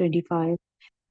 25।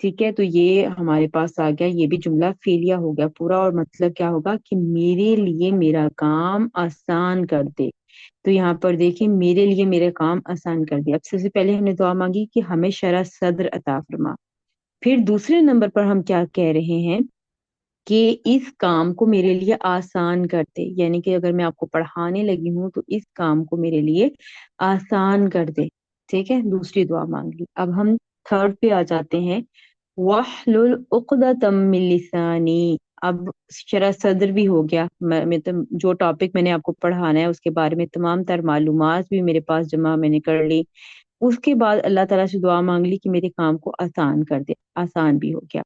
ٹھیک ہے، تو یہ ہمارے پاس آ گیا، یہ بھی جملہ فعلیہ ہو گیا پورا، اور مطلب کیا ہوگا کہ میرے لیے میرا کام آسان کر دے۔ تو یہاں پر دیکھیں میرے لیے میرا کام آسان کر دے، اب سب سے پہلے ہم نے دعا مانگی کہ ہمیں شرح صدر عطا فرما۔ پھر دوسرے نمبر پر ہم کیا کہہ رہے ہیں کہ اس کام کو میرے لیے آسان کر دے، یعنی کہ اگر میں آپ کو پڑھانے لگی ہوں تو اس کام کو میرے لیے آسان کر دے۔ ٹھیک ہے، دوسری دعا مانگ لی۔ اب ہم تھرڈ پہ آ جاتے ہیں، وَاحْلُلْ عُقْدَةً مِّن لِّسَانِي۔ اب شرح صدر بھی ہو گیا، جو ٹاپک میں نے آپ کو پڑھانا ہے اس کے بارے میں تمام تر معلومات بھی میرے پاس جمع میں نے کر لی۔ اس کے بعد اللہ تعالیٰ سے دعا مانگ لی کہ میرے کام کو آسان کر دے، آسان بھی ہو گیا۔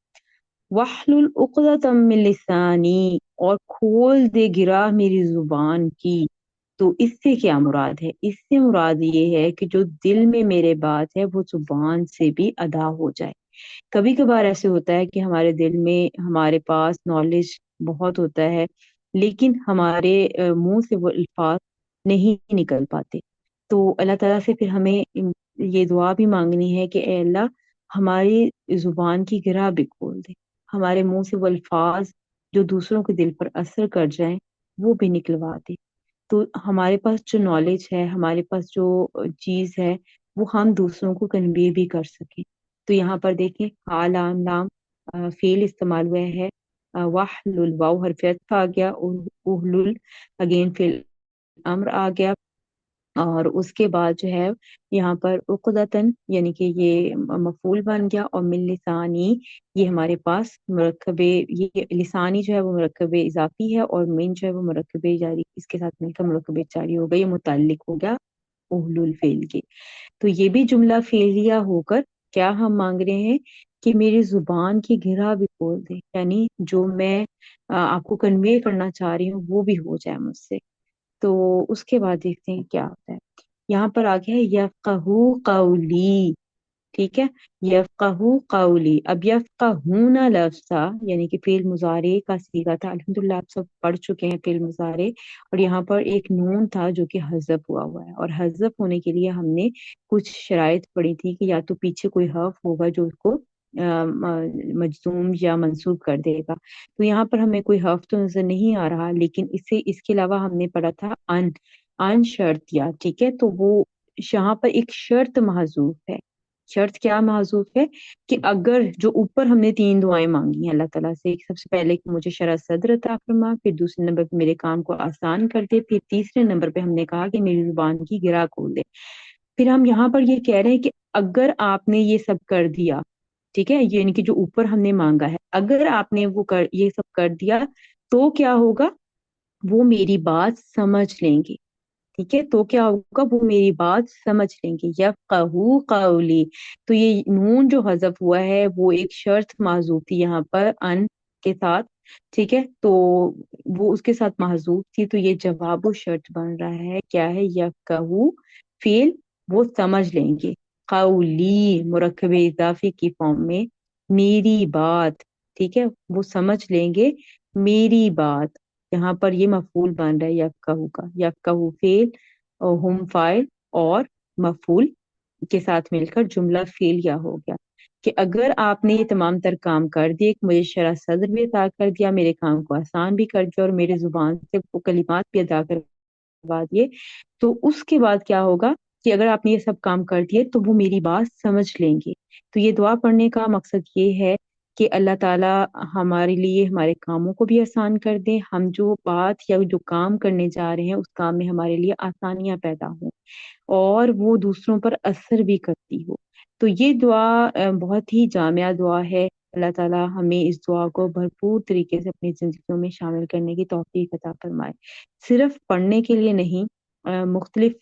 وَاحْلُلْ عُقْدَةً مِّن لِّسَانِي، اور کھول دے گرہ میری زبان کی۔ تو اس سے کیا مراد ہے؟ اس سے مراد یہ ہے کہ جو دل میں میرے بات ہے وہ زبان سے بھی ادا ہو جائے۔ کبھی کبھار ایسے ہوتا ہے کہ ہمارے دل میں ہمارے پاس نالج بہت ہوتا ہے، لیکن ہمارے منہ سے وہ الفاظ نہیں نکل پاتے۔ تو اللہ تعالیٰ سے پھر ہمیں یہ دعا بھی مانگنی ہے کہ اے اللہ ہماری زبان کی گرہ بھی کھول دے، ہمارے منہ سے وہ الفاظ جو دوسروں کے دل پر اثر کر جائیں وہ بھی نکلوا دے، تو ہمارے پاس جو نالج ہے، ہمارے پاس جو چیز ہے، وہ ہم دوسروں کو کنوے بھی کر سکیں۔ تو یہاں پر دیکھیں حال عام لام فعل استعمال ہوا ہے، واحلل واو حرف عطف آ گیا، احلل اگین فعل امر آ گیا، اور اس کے بعد جو ہے یہاں پر عقدتن یعنی کہ یہ مفعول بن گیا، اور من لسانی یہ ہمارے پاس مرکب، یہ لسانی جو ہے وہ مرکب اضافی ہے، اور من جو ہے وہ مرکب جاری، اس کے ساتھ مل کر مرکب جاری ہو گیا، یہ متعلق ہو گیا اہل الفعل کے۔ تو یہ بھی جملہ فعلیہ ہو کر کیا ہم مانگ رہے ہیں کہ میری زبان کی گرہ بھی کھول دے، یعنی جو میں آپ کو کنوے کرنا چاہ رہی ہوں وہ بھی ہو جائے مجھ سے۔ تو اس کے بعد دیکھتے ہیں کیا ہوتا ہے، یہاں پر آ گیا ہے یفقہو قولی۔ ٹھیک ہے، یفقہو قولی۔ اب یفقہون لفظ تھا، یعنی کہ فعل مضارع کا صیغہ تھا، الحمدللہ آپ سب پڑھ چکے ہیں فعل مضارع، اور یہاں پر ایک نون تھا جو کہ حذف ہوا ہے، اور حذف ہونے کے لیے ہم نے کچھ شرائط پڑھی تھی کہ یا تو پیچھے کوئی حرف ہوگا جو اس کو مجزوم یا منصوب کر دے گا، تو یہاں پر ہمیں کوئی حرف تو نظر نہیں آ رہا، لیکن اس کے علاوہ ہم نے پڑھا تھا ان شرط یا، ٹھیک ہے، تو وہ یہاں پر ایک شرط محذوف ہے۔ شرط کیا محذوف ہے کہ اگر جو اوپر ہم نے تین دعائیں مانگی ہیں اللہ تعالیٰ سے، سب سے پہلے کہ مجھے شرح صدر عطا فرما، پھر دوسرے نمبر پہ میرے کام کو آسان کر دے، پھر تیسرے نمبر پہ ہم نے کہا کہ میری زبان کی گرہ کھول دے۔ پھر ہم یہاں پر یہ کہہ رہے ہیں کہ اگر آپ نے یہ سب کر دیا، ٹھیک ہے، یعنی کہ جو اوپر ہم نے مانگا ہے، اگر آپ نے یہ سب کر دیا تو کیا ہوگا، وہ میری بات سمجھ لیں گے۔ ٹھیک ہے، تو کیا ہوگا، وہ میری بات سمجھ لیں گے، یفقہو قولی۔ تو یہ نون جو حذف ہوا ہے وہ ایک شرط محذوف تھی یہاں پر ان کے ساتھ، ٹھیک ہے، تو وہ اس کے ساتھ محذوف تھی، تو یہ جواب و شرط بن رہا ہے، کیا ہے، یفقہو فعل وہ سمجھ لیں گے، قولی مرکب اضافی کی فارم میں، میری بات، ٹھیک ہے، وہ سمجھ لیں گے میری بات۔ یہاں پر یہ مفعول بن رہا ہے یفقہو کا، یفقہو فعل اور ہم فاعل اور مفعول کے ساتھ مل کر جملہ فعلیہ ہو گیا، کہ اگر آپ نے یہ تمام تر کام کر دیے، مجھے شرح صدر بھی عطا کر دیا، میرے کام کو آسان بھی کر دیا، اور میرے زبان سے وہ کلمات بھی ادا کروا دیے، تو اس کے بعد کیا ہوگا کہ اگر آپ نے یہ سب کام کر دیے تو وہ میری بات سمجھ لیں گے۔ تو یہ دعا پڑھنے کا مقصد یہ ہے کہ اللہ تعالیٰ ہمارے لیے ہمارے کاموں کو بھی آسان کر دیں، ہم جو بات یا جو کام کرنے جا رہے ہیں اس کام میں ہمارے لیے آسانیاں پیدا ہوں، اور وہ دوسروں پر اثر بھی کرتی ہو۔ تو یہ دعا بہت ہی جامعہ دعا ہے، اللہ تعالیٰ ہمیں اس دعا کو بھرپور طریقے سے اپنی زندگیوں میں شامل کرنے کی توفیق عطا فرمائے، صرف پڑھنے کے لیے نہیں، مختلف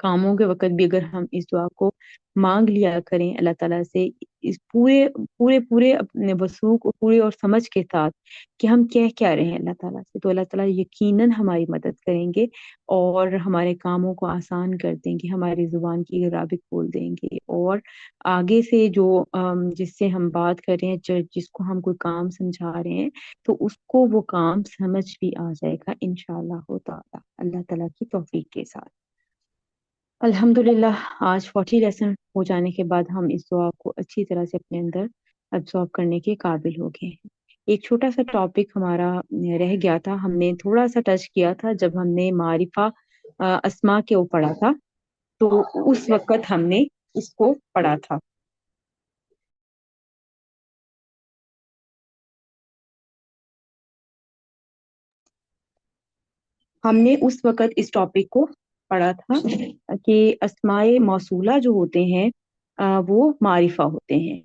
کاموں کے وقت بھی اگر ہم اس دعا کو مانگ لیا کریں اللہ تعالیٰ سے، اس پورے پورے پورے اپنے وثوق اور پورے اور سمجھ کے ساتھ کہ ہم کہہ کیا رہے ہیں اللہ تعالیٰ سے، تو اللہ تعالیٰ یقیناً ہماری مدد کریں گے، اور ہمارے کاموں کو آسان کر دیں گے، ہماری زبان کی گرہ بھی کھول دیں گے، اور آگے سے جو جس سے ہم بات کر رہے ہیں، جس کو ہم کوئی کام سمجھا رہے ہیں، تو اس کو وہ کام سمجھ بھی آ جائے گا انشاءاللہ تعالیٰ، اللہ تعالیٰ کی توفیق کے ساتھ۔ الحمدللہ آج 40 لیسن ہو جانے کے بعد ہم اس دعا کو اچھی طرح سے اپنے اندر absorb کرنے کے قابل ہو گئے ہیں۔ ایک چھوٹا سا ٹاپک ہمارا رہ گیا تھا، ہم نے تھوڑا سا ٹچ کیا تھا جب ہم نے معرفہ اسما کے اوپر پڑھا تھا، تو اس وقت ہم نے اس کو پڑھا تھا۔ ہم نے اس وقت اس ٹاپک کو پڑھا تھا کہ اسماء موصولہ جو ہوتے ہیں وہ معرفہ ہوتے ہیں،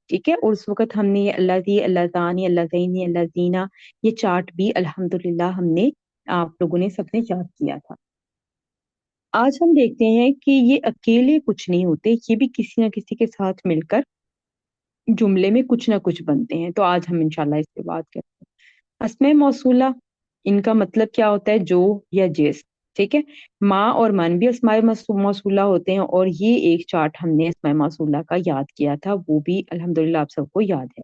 ٹھیک ہے۔ اور اس وقت ہم نے یہ اللہ دی، اللہ تانی، اللہ زینی، اللہ زینہ، یہ چارٹ بھی الحمدللہ ہم نے آپ لوگوں نے سب نے یاد کیا تھا۔ آج ہم دیکھتے ہیں کہ یہ اکیلے کچھ نہیں ہوتے، یہ بھی کسی نہ کسی کے ساتھ مل کر جملے میں کچھ نہ کچھ بنتے ہیں۔ تو آج ہم انشاءاللہ اس پہ بات کرتے ہیں۔ اسماء موصولہ، ان کا مطلب کیا ہوتا ہے؟ جو یا جس، ٹھیک ہے۔ ماں اور من بھی اسماء موصولہ ہوتے ہیں، اور یہ ایک چارٹ ہم نے اسماء موصولہ کا یاد کیا تھا، وہ بھی الحمدللہ آپ سب کو یاد ہے۔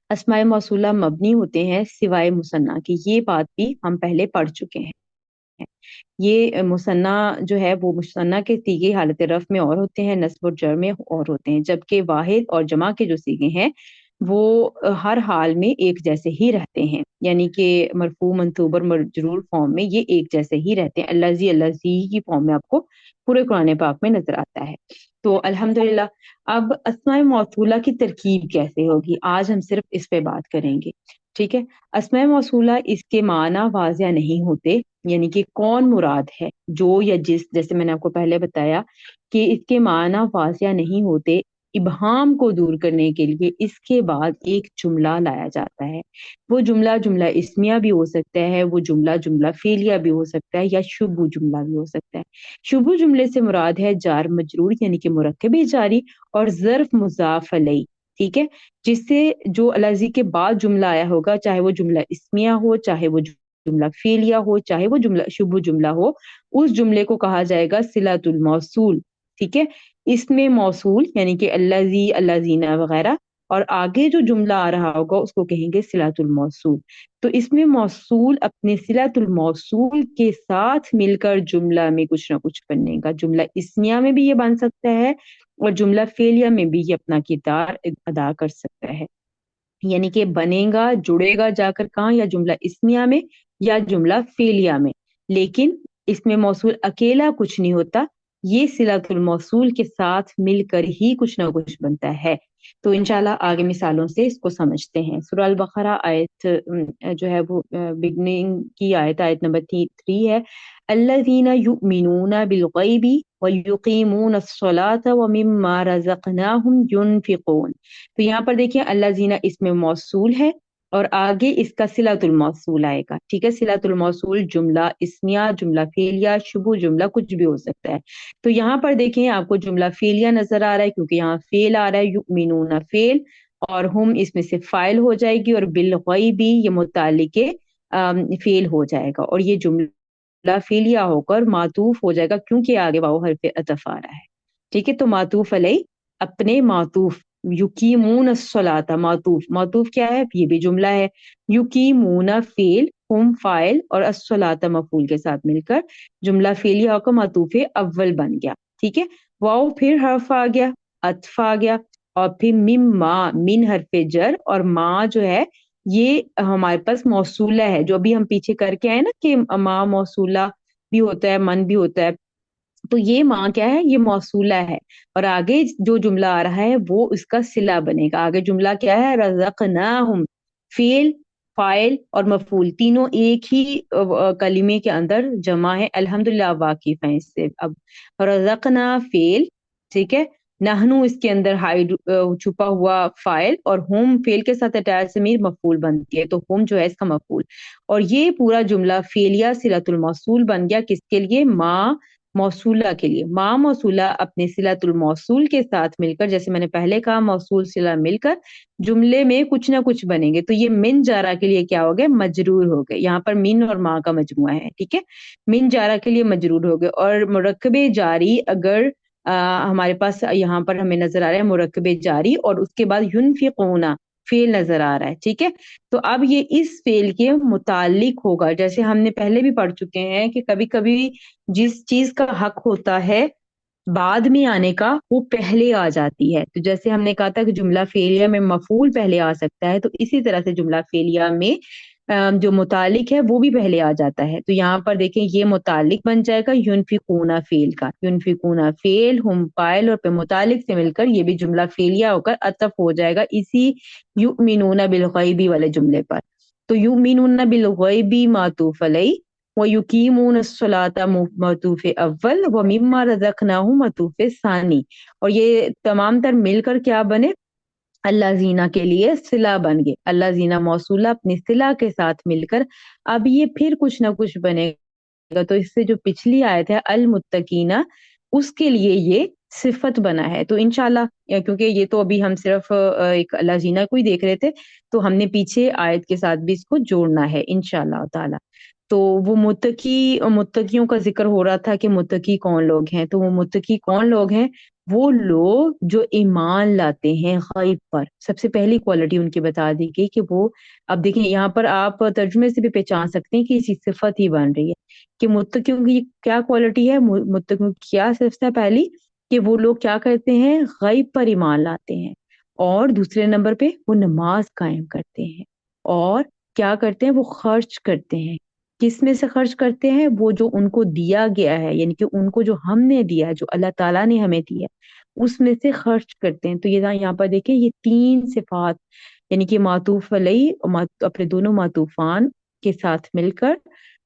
اسماء موصولہ مبنی ہوتے ہیں سوائے مثنیٰ کی، یہ بات بھی ہم پہلے پڑھ چکے ہیں۔ یہ مثنیٰ جو ہے وہ مثنیٰ کے صیغے حالت رفع میں اور ہوتے ہیں، نصب و جر میں اور ہوتے ہیں، جبکہ واحد اور جمع کے جو صیغے ہیں وہ ہر حال میں ایک جیسے ہی رہتے ہیں، یعنی کہ مرفوع، منصوب اور مجرور فارم میں یہ ایک جیسے ہی رہتے ہیں۔ اللہ زی کی فارم میں آپ کو پورے قرآن پاک میں نظر آتا ہے۔ تو الحمدللہ اب اسماء موصولہ کی ترکیب کیسے ہوگی، آج ہم صرف اس پہ بات کریں گے، ٹھیک ہے۔ اسماء موصولہ اس کے معنی واضح نہیں ہوتے، یعنی کہ کون مراد ہے، جو یا جس، جیسے میں نے آپ کو پہلے بتایا کہ اس کے معنی واضح نہیں ہوتے، ابہام کو دور کرنے کے لیے اس کے بعد ایک جملہ لایا جاتا ہے۔ وہ جملہ جملہ اسمیہ بھی ہو سکتا ہے، وہ جملہ جملہ فعلیہ بھی ہو سکتا ہے، یا شبہ جملہ بھی ہو سکتا ہے۔ شبہ جملے سے مراد ہے جار مجرور، یعنی کہ مرکب جاری اور ظرف مضاف الیہ، ٹھیک ہے، جس سے جو الذی کے بعد جملہ آیا ہوگا، چاہے وہ جملہ اسمیہ ہو، چاہے وہ جملہ فعلیہ ہو، چاہے وہ جملہ شبہ جملہ ہو، اس جملے کو کہا جائے گا صلۃ الموصول، ٹھیک ہے۔ اس میں موصول یعنی کہ الذی، الذین وغیرہ، اور آگے جو جملہ آ رہا ہوگا اس کو کہیں گے صلۃ الموصول۔ تو اس میں موصول اپنے صلۃ الموصول کے ساتھ مل کر جملہ میں کچھ نہ کچھ بننے گا۔ جملہ اسمیہ میں بھی یہ بن سکتا ہے، اور جملہ فعلیہ میں بھی یہ اپنا کردار ادا کر سکتا ہے، یعنی کہ بنے گا، جڑے گا جا کر کہاں، یا جملہ اسمیہ میں یا جملہ فعلیہ میں، لیکن اس میں موصول اکیلا کچھ نہیں ہوتا، یہ صلۃ الموصول کے ساتھ مل کر ہی کچھ نہ کچھ بنتا ہے۔ تو انشاءاللہ آگے مثالوں سے اس کو سمجھتے ہیں۔ سورہ البقرہ آیت جو ہے وہ بگننگ کی آیت، آیت نمبر 3 ہے۔ الذین یؤمنون بالغیب ویقیمون الصلاۃ ومما رزقناہم ینفقون۔ تو یہاں پر دیکھیں الذین اس میں موصول ہے، اور آگے اس کا صلۃ الموصول آئے گا، ٹھیک ہے۔ صلۃ الموصول جملہ اسمیہ، جملہ فعلیہ، شبہ جملہ کچھ بھی ہو سکتا ہے۔ تو یہاں پر دیکھیں آپ کو جملہ فعلیہ نظر آ رہا ہے، کیونکہ یہاں فعل آ رہا ہے، یؤمنون فعل، اور ہم اس میں سے فاعل ہو جائے گی، اور بالغیب یہ متعلق فعل ہو جائے گا، اور یہ جملہ فعلیہ ہو کر معطوف ہو جائے گا، کیونکہ آگے واؤ حرف عطف آ رہا ہے، ٹھیک ہے۔ تو معطوف علیہ، اپنے معطوف، یقیمون الصلاۃ، معطوف، معطوف کیا ہے؟ یہ بھی جملہ ہے، یقیمون فعل، ہم فاعل، اور الصلاۃ مفعول کے ساتھ مل کر جملہ فعلیہ ہو کر معطوف اول بن گیا، ٹھیک ہے۔ واؤ پھر حرف آ گیا، عطف آ گیا، اور پھر مما، من حرف جر، اور ما جو ہے یہ ہمارے پاس موصولہ ہے، جو ابھی ہم پیچھے کر کے آئے نا کہ ما موصولہ بھی ہوتا ہے، من بھی ہوتا ہے، تو یہ ماں کیا ہے؟ یہ موصولہ ہے، اور آگے جو جملہ آ رہا ہے وہ اس کا صلہ بنے گا۔ آگے جملہ کیا ہے؟ رزقناہم، فعل، فاعل اور مفعول تینوں ایک ہی کلمے کے اندر جمع ہے، الحمدللہ آپ واقف ہیں اس سے۔ اب رزقنا فعل، ٹھیک ہے، نحنو اس کے اندر ہائڈ چھپا ہوا فاعل، اور ہم فعل کے ساتھ اٹیچ ضمیر مفعول بنتی ہے، تو ہم جو ہے اس کا مفعول، اور یہ پورا جملہ فعلیہ صلۃ الموصول بن گیا، کس کے لیے؟ ماں موصولہ کے لیے۔ ماں موصولہ اپنے صلۃ الموصول کے ساتھ مل کر، جیسے میں نے پہلے کہا موصول صلہ مل کر جملے میں کچھ نہ کچھ بنیں گے، تو یہ من جارہ کے لیے کیا ہو گئے؟ مجرور ہو گئے، یہاں پر من اور ماں کا مجموعہ ہے، ٹھیک ہے، من جارہ کے لیے مجرور ہو گئے۔ اور مرکب جاری اگر ہمارے پاس یہاں پر ہمیں نظر آ رہا ہے مرکب جاری، اور اس کے بعد ینفقون فعل نظر آ رہا ہے، ٹھیک ہے، تو اب یہ اس فعل کے متعلق ہوگا، جیسے ہم نے پہلے بھی پڑھ چکے ہیں کہ کبھی کبھی جس چیز کا حق ہوتا ہے بعد میں آنے کا وہ پہلے آ جاتی ہے. تو جیسے ہم نے کہا تھا کہ جملہ فعلیہ میں مفعول پہلے آ سکتا ہے، تو اسی طرح سے جملہ فعلیہ میں جو متعلق ہے وہ بھی پہلے آ جاتا ہے. تو یہاں پر دیکھیں یہ متعلق بن جائے گا ينفقون فعل کا، ينفقون فعل، ہم فاعل اور پہ متعلق سے مل کر یہ بھی جملہ فعلیہ ہو کر عطف ہو جائے گا اسی یؤمنون بالغیب والے جملے پر. تو یؤمنون بالغیب معطوف علیہ، وَيُقِيمُونَ الصَّلَاةَ معطوف اول، وَمِمَّا رَزَقْنَاهُمْ معطوف ثانی. اور یہ تمام تر مل کر کیا بنے؟ اللہ زینہ کے لیے صلہ بن گئے. اللہ زینہ موصولہ اپنی صلہ کے ساتھ مل کر اب یہ پھر کچھ نہ کچھ بنے گا. تو اس سے جو پچھلی آیت ہے المتقینہ، اس کے لیے یہ صفت بنا ہے. تو انشاءاللہ کیونکہ یہ تو ابھی ہم صرف ایک اللہ زینہ کو ہی دیکھ رہے تھے، تو ہم نے پیچھے آیت کے ساتھ بھی اس کو جوڑنا ہے انشاءاللہ تعالی. تو وہ متقیوں کا ذکر ہو رہا تھا کہ متقی کون لوگ ہیں. تو وہ متقی کون لوگ ہیں؟ وہ لوگ جو ایمان لاتے ہیں غیب پر. سب سے پہلی کوالٹی ان کی بتا دی گئی کہ وہ، اب دیکھیں یہاں پر آپ ترجمے سے بھی پہچان سکتے ہیں کہ اسی صفت ہی بن رہی ہے کہ متقیوں کی کیا کوالٹی ہے. متقیوں کی کیا صفت ہے؟ پہلی کہ وہ لوگ کیا کرتے ہیں؟ غیب پر ایمان لاتے ہیں. اور دوسرے نمبر پہ وہ نماز قائم کرتے ہیں. اور کیا کرتے ہیں؟ وہ خرچ کرتے ہیں. کس میں سے خرچ کرتے ہیں؟ وہ جو ان کو دیا گیا ہے، یعنی کہ ان کو جو ہم نے دیا ہے، جو اللہ تعالیٰ نے ہمیں دیا ہے، اس میں سے خرچ کرتے ہیں. تو یہ یہاں پر دیکھیں یہ تین صفات، یعنی کہ معطوف علیہ اپنے دونوں معطوفان کے ساتھ مل کر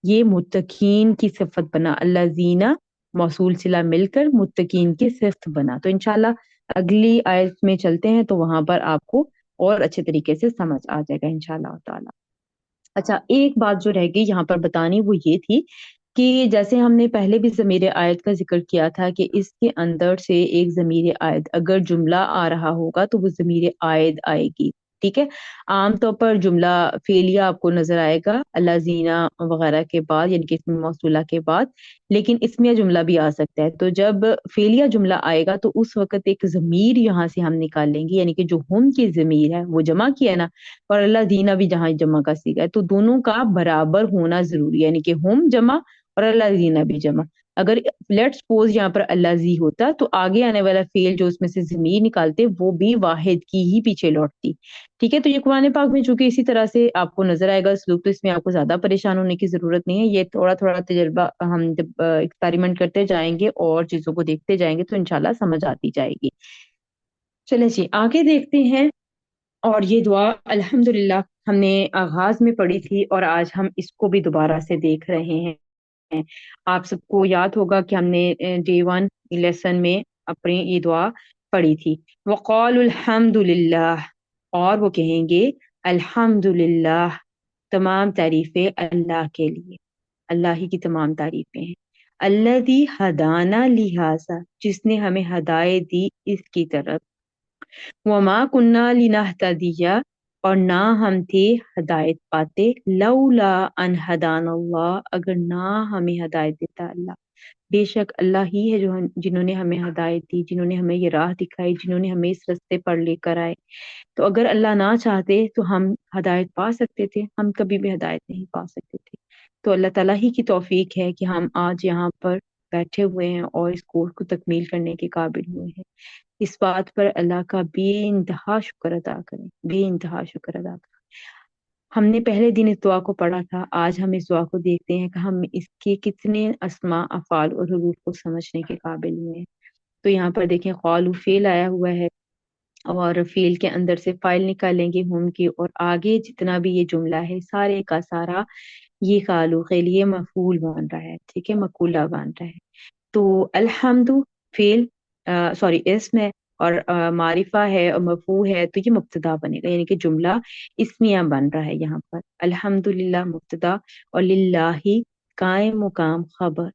یہ متقین کی صفت بنا. اللہ زینہ موصول صلہ مل کر متقین کی صفت بنا. تو انشاءاللہ اگلی آیت میں چلتے ہیں تو وہاں پر آپ کو اور اچھے طریقے سے سمجھ آ جائے گا انشاءاللہ تعالی. اچھا ایک بات جو رہ گئی یہاں پر بتانی وہ یہ تھی کہ جیسے ہم نے پہلے بھی ضمیر عائد کا ذکر کیا تھا کہ اس کے اندر سے ایک ضمیر عائد اگر جملہ آ رہا ہوگا تو وہ ضمیر عائد آئے گی. ٹھیک ہے، عام طور پر جملہ فعلیہ آپ کو نظر آئے گا اللہ زینہ وغیرہ کے بعد، یعنی کہ اسم موصولہ کے بعد، لیکن اسمیہ جملہ بھی آ سکتا ہے. تو جب فعلیہ جملہ آئے گا تو اس وقت ایک ضمیر یہاں سے ہم نکال لیں گے، یعنی کہ جو ہم کی ضمیر ہے وہ جمع کیا نا، اور اللہ زینہ بھی جہاں جمع کا صیغہ ہے، تو دونوں کا برابر ہونا ضروری ہے، یعنی کہ ہم جمع اور اللہ زینہ بھی جمع. اگر لیٹ سپوز یہاں پر اللہ زی ہوتا تو آگے آنے والا فعل جو اس میں سے ضمیر نکالتے وہ بھی واحد کی ہی پیچھے لوٹتی. ٹھیک ہے، تو یہ قرآن پاک میں چونکہ اسی طرح سے آپ کو نظر آئے گا اسلوب، تو اس میں آپ کو زیادہ پریشان ہونے کی ضرورت نہیں ہے. یہ تھوڑا تھوڑا تجربہ ہم جب ایکسپیریمنٹ کرتے جائیں گے اور چیزوں کو دیکھتے جائیں گے تو انشاءاللہ سمجھ آتی جائے گی. چلیں جی آگے دیکھتے ہیں. اور یہ دعا الحمدللہ ہم نے آغاز میں پڑھی تھی اور آج ہم اس کو بھی دوبارہ سے دیکھ رہے ہیں. آپ سب کو یاد ہوگا کہ ہم نے ڈے 1 لیسن میں اپنی یہ دعا پڑھی تھی. وقال الحمدللہ، اور وہ کہیں گے الحمدللہ، تمام تعریفیں اللہ کے لیے، اللہ ہی کی تمام تعریفیں ہیں. الذی ہدانا لہذا، جس نے ہمیں ہدایت دی اس کی طرف. وما کننا لنہتدی، اور نہ ہم تھے ہدایت پاتے، لولا ان ہدانا اللہ، اگر نہ ہمیں ہدایت دیتا اللہ. بے شک اللہ ہی ہے جو جنہوں نے ہمیں ہدایت دی، جنہوں نے ہمیں یہ راہ دکھائی، جنہوں نے ہمیں اس رستے پر لے کر آئے. تو اگر اللہ نہ چاہتے تو ہم ہدایت پا سکتے تھے؟ ہم کبھی بھی ہدایت نہیں پا سکتے تھے. تو اللہ تعالیٰ ہی کی توفیق ہے کہ ہم آج یہاں پر بیٹھے ہوئے ہیں اور اس کورس کو تکمیل کرنے کے قابل ہوئے ہیں. اس بات پر اللہ کا بے انتہا شکر ادا کریں، بے انتہا شکر ادا کریں. ہم نے پہلے دن اس دعا کو پڑھا تھا، آج ہم اس دعا کو دیکھتے ہیں کہ ہم اس کے کتنے اسماء، افعال اور حروف کو سمجھنے کے قابل ہوئے ہیں. تو یہاں پر دیکھیں قالو فعل آیا ہوا ہے اور فعل کے اندر سے فاعل نکالیں گے ہم کی، اور آگے جتنا بھی یہ جملہ ہے سارے کا سارا یہ قالو کے لیے مفعول بن رہا ہے. ٹھیک ہے، مقولہ بن رہا ہے. تو الحمد فعل سوری اسم ہے اور معرفہ ہے اور مرفوع ہے، تو یہ مبتدا بنے گا، یعنی کہ جملہ اسمیہ بن رہا ہے یہاں پر. الحمدللہ مبتدا اور للہ قائم مقام خبر.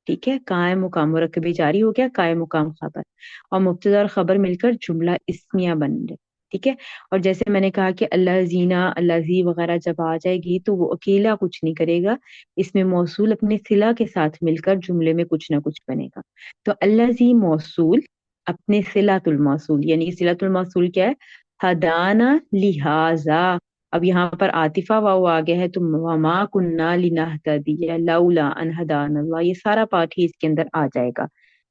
ٹھیک ہے، قائم مقام مرکب جاری ہو گیا، قائم مقام خبر، اور مبتدا اور خبر مل کر جملہ اسمیہ بن رہے. ٹھیک ہے، اور جیسے میں نے کہا کہ اللہ زینہ، اللہ زی وغیرہ جب آ جائے گی تو وہ اکیلا کچھ نہیں کرے گا، اس میں موصول اپنے صلہ کے ساتھ مل کر جملے میں کچھ نہ کچھ بنے گا. تو اللہ زی موصول اپنے صلۃ الموصول، یعنی صلۃ الموصول کیا ہے؟ ہدانا لہذا. اب یہاں پر عاطفہ واو آ گیا ہے تو وما کننا لنہتدی لولا ان ہدانا اللہ، یہ سارا پارٹ ہی اس کے اندر آ جائے گا.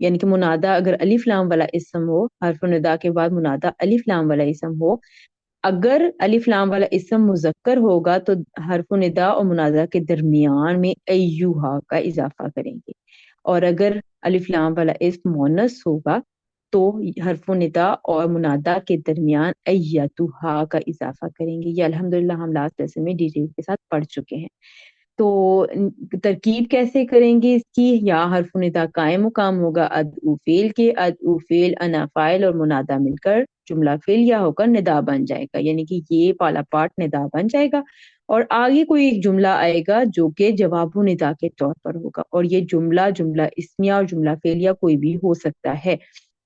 یعنی کہ منادہ اگر الف لام والا اسم ہو، حرف ندا کے بعد منادہ الف لام والا اسم ہو، اگر الف لام والا اسم مذکر ہوگا تو حرف ندا اور منادہ کے درمیان میں ایوہا کا اضافہ کریں گے، اور اگر الف لام والا اسم مونث ہوگا تو حرف ندا اور منادہ کے درمیان ایتھا کا اضافہ کریں گے۔ یہ الحمدللہ ہم لاسٹ لیسن میں ڈیٹیل کے ساتھ پڑھ چکے ہیں۔ تو ترکیب کیسے کریں گے اس کی؟ یا حرف ندا قائم مقام ہوگا ادعو فعل کے، ادعو فعل انا فاعل اور منادہ مل کر جملہ فعل یا ہو کر ندا بن جائے گا، یعنی کہ یہ پالا پارٹ ندا بن جائے گا، اور آگے کوئی ایک جملہ آئے گا جو کہ جواب ندا کے طور پر ہوگا، اور یہ جملہ اسمیہ اور جملہ فعلیہ کوئی بھی ہو سکتا ہے۔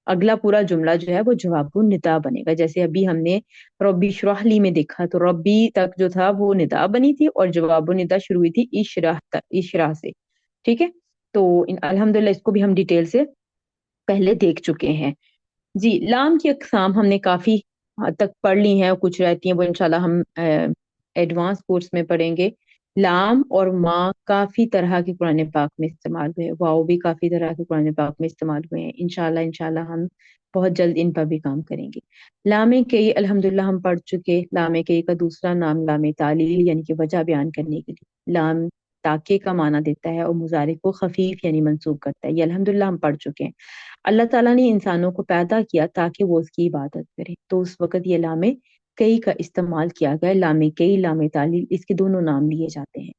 اگلا پورا جملہ جو ہے وہ جواب ندا بنے گا، جیسے ابھی ہم نے ربی اشرح لی میں دیکھا تو ربی تک جو تھا وہ ندا بنی تھی اور جواب ندا شروع ہوئی تھی اشرح سے، ٹھیک ہے۔ تو الحمدللہ اس کو بھی ہم ڈیٹیل سے پہلے دیکھ چکے ہیں۔ جی، لام کی اقسام ہم نے کافی حد تک پڑھ لی ہیں، کچھ رہتی ہیں وہ انشاءاللہ ہم ایڈوانس کورس میں پڑھیں گے۔ لام اور ما کافی طرح کے قرآن پاک میں استعمال ہوئے ہیں، واؤ بھی کافی طرح کے قرآن پاک میں استعمال ہوئے ہیں، انشاءاللہ ہم بہت جلد ان پر بھی کام کریں گے۔ لام کئی الحمدللہ ہم پڑھ چکے، لام کئی کا دوسرا نام لام تعلیل یعنی کہ وجہ بیان کرنے کے لیے لام تاکہ کا معنی دیتا ہے اور مضارع کو خفیف یعنی منسوب کرتا ہے، یہ الحمدللہ ہم پڑھ چکے ہیں۔ اللہ تعالیٰ نے انسانوں کو پیدا کیا تاکہ وہ اس کی عبادت کریں، تو اس وقت یہ لام کئی کا استعمال کیا گیا، لام کئی لام تعلیل اس کے دونوں نام لیے جاتے ہیں۔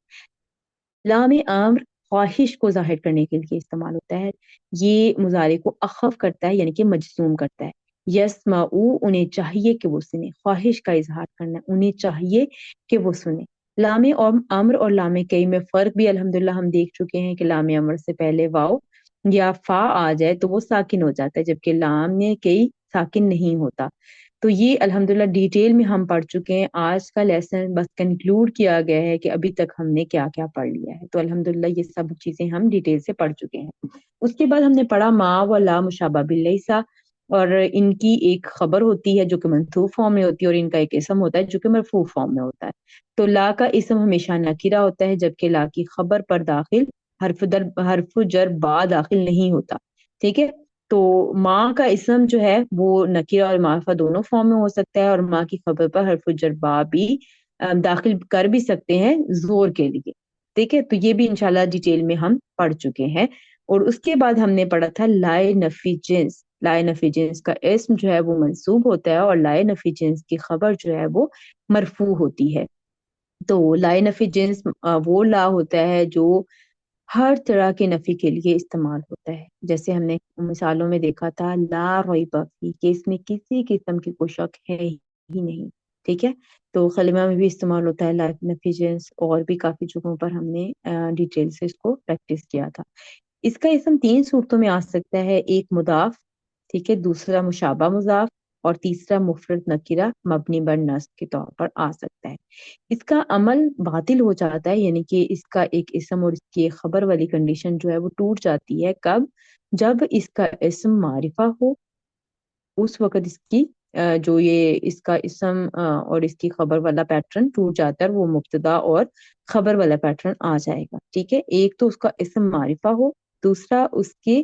لام امر خواہش کو ظاہر کرنے کے لیے استعمال ہوتا ہے، یہ مضارع کو اخف کرتا ہے یعنی کہ مجزوم کرتا ہے۔ یسمعو انہیں چاہیے کہ وہ سنیں، خواہش کا اظہار کرنا ہے، انہیں چاہیے کہ وہ سنیں۔ لام امر اور لام کئی میں فرق بھی الحمدللہ ہم دیکھ چکے ہیں کہ لام امر سے پہلے واؤ یا فا آ جائے تو وہ ساکن ہو جاتا ہے، جبکہ لام کئی ساکن نہیں ہوتا۔ تو یہ الحمدللہ ڈیٹیل میں ہم پڑھ چکے ہیں، آج کا لیسن بس کنکلوڈ کیا گیا ہے کہ ابھی تک ہم نے کیا کیا پڑھ لیا ہے، تو الحمدللہ یہ سب چیزیں ہم ڈیٹیل سے پڑھ چکے ہیں۔ اس کے بعد ہم نے پڑھا ما و لا مشابہ باللیسا، اور ان کی ایک خبر ہوتی ہے جو کہ منصوب فارم میں ہوتی ہے، اور ان کا ایک اسم ہوتا ہے جو کہ مرفوع فارم میں ہوتا ہے۔ تو لا کا اسم ہمیشہ نکرہ ہوتا ہے، جبکہ لا کی خبر پر داخل حرف جر با داخل نہیں ہوتا، ٹھیک ہے۔ تو ماں کا اسم جو ہے وہ نکرہ اور معرفہ دونوں فارم میں ہو سکتا ہے، اور ماں کی خبر پر حرف جر با بھی داخل کر بھی سکتے ہیں زور کے لیے، ٹھیک ہے۔ تو یہ بھی انشاءاللہ ڈیٹیل میں ہم پڑھ چکے ہیں۔ اور اس کے بعد ہم نے پڑھا تھا لائے نفی جنس، لائے نفی جنس کا اسم جو ہے وہ منصوب ہوتا ہے اور لائے نفی جنس کی خبر جو ہے وہ مرفوع ہوتی ہے۔ تو لائے نفی جنس وہ لا ہوتا ہے جو ہر طرح کے نفی کے لیے استعمال ہوتا ہے، جیسے ہم نے مثالوں میں دیکھا تھا لا ریب فی کہ اس میں کسی قسم کی کوئی شک ہے ہی نہیں، ٹھیک ہے۔ تو کلمہ میں بھی استعمال ہوتا ہے لا نفی جنس، اور بھی کافی جگہوں پر ہم نے ڈیٹیل سے اس کو پریکٹس کیا تھا۔ اس کا اسم تین صورتوں میں آ سکتا ہے، ایک مضاف، ٹھیک ہے، دوسرا مشابہ مضاف، اور تیسرا مفرد نکرہ مبنی بر نصب کے طور پر آ سکتا ہے۔ اس کا عمل باطل ہو جاتا ہے، یعنی کہ اس کا ایک اسم اور اس کی ایک خبر والی کنڈیشن جو ہے وہ ٹوٹ جاتی ہے، کب؟ جب اس کا اسم معرفہ ہو، اس وقت اس کی جو یہ اس کا اسم اور اس کی خبر والا پیٹرن ٹوٹ جاتا ہے، وہ مبتدا اور خبر والا پیٹرن آ جائے گا، ٹھیک ہے۔ ایک تو اس کا اسم معرفہ ہو، دوسرا اس کی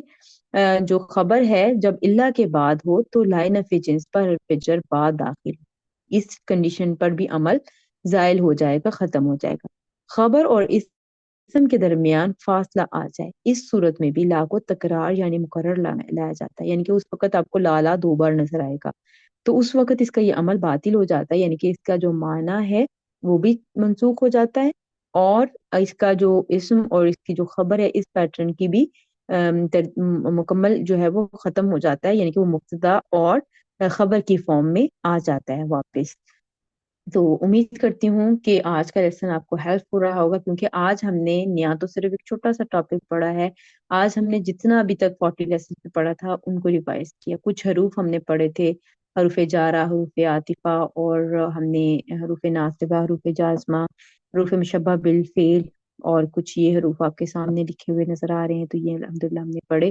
جو خبر ہے جب اللہ کے بعد ہو تو لائے نفی جنس پر حرف جر بعد داخل ہو، اس کنڈیشن پر بھی عمل زائل ہو جائے گا، ختم ہو جائے گا۔ خبر اور اسم کے درمیان فاصلہ آ جائے، اس صورت میں بھی لا کو تکرار یعنی مکرر لایا جاتا ہے، یعنی کہ اس وقت آپ کو لا دو بار نظر آئے گا، تو اس وقت اس کا یہ عمل باطل ہو جاتا ہے، یعنی کہ اس کا جو معنی ہے وہ بھی منسوخ ہو جاتا ہے، اور اس کا جو اسم اور اس کی جو خبر ہے اس پیٹرن کی بھی مکمل جو ہے وہ ختم ہو جاتا ہے، یعنی کہ وہ مبتدا اور خبر کی فارم میں آ جاتا ہے واپس۔ تو امید کرتی ہوں کہ آج کا لیسن آپ کو ہیلپ ہو رہا ہوگا، کیونکہ آج ہم نے نیا تو صرف ایک چھوٹا سا ٹاپک پڑھا ہے، آج ہم نے جتنا ابھی تک 40 لیسن پہ پڑھا تھا ان کو ریوائز کیا۔ کچھ حروف ہم نے پڑھے تھے، حروف جارہ، حروف عاطفہ، اور ہم نے حروف ناصبہ، حروف جازمہ، حروف مشبہ بالفعل، اور کچھ یہ حروف آپ کے سامنے لکھے ہوئے نظر آ رہے ہیں، تو یہ الحمدللہ ہم نے پڑھے،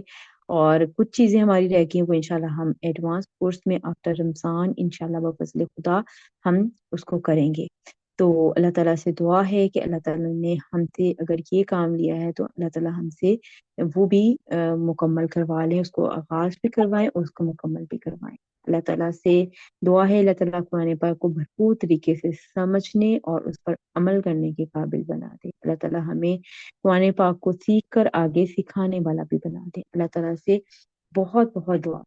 اور کچھ چیزیں ہماری رہ گئی ہیں وہ انشاءاللہ ہم ایڈوانس کورس میں آفٹر رمضان انشاءاللہ بفضل خدا ہم اس کو کریں گے۔ تو اللہ تعالیٰ سے دعا ہے کہ اللہ تعالیٰ نے ہم سے اگر یہ کام لیا ہے تو اللہ تعالیٰ ہم سے وہ بھی مکمل کروا لیں، اس کو آغاز بھی کروائیں اور اس کو مکمل بھی کروائیں۔ اللہ تعالیٰ سے دعا ہے اللہ تعالیٰ قرآن پاک کو بھرپور طریقے سے سمجھنے اور اس پر عمل کرنے کے قابل بنا دے۔ اللہ تعالیٰ ہمیں قرآن پاک کو سیکھ کر آگے سکھانے والا بھی بنا دے۔ اللہ تعالیٰ سے بہت بہت دعا۔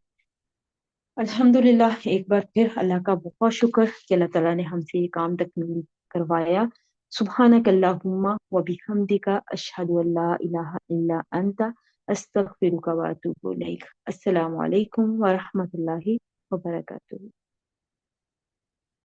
الحمدللہ، ایک بار پھر اللہ کا بہت شکر کہ اللہ تعالیٰ نے ہم سے یہ کام تکمیل کروایا۔ سبحانک اللہم و بحمدک، اشہد ان لا الہ الا انت، استغفرک و اتوب الیک۔ السلام علیکم ورحمۃ اللہ وبرکاتہ۔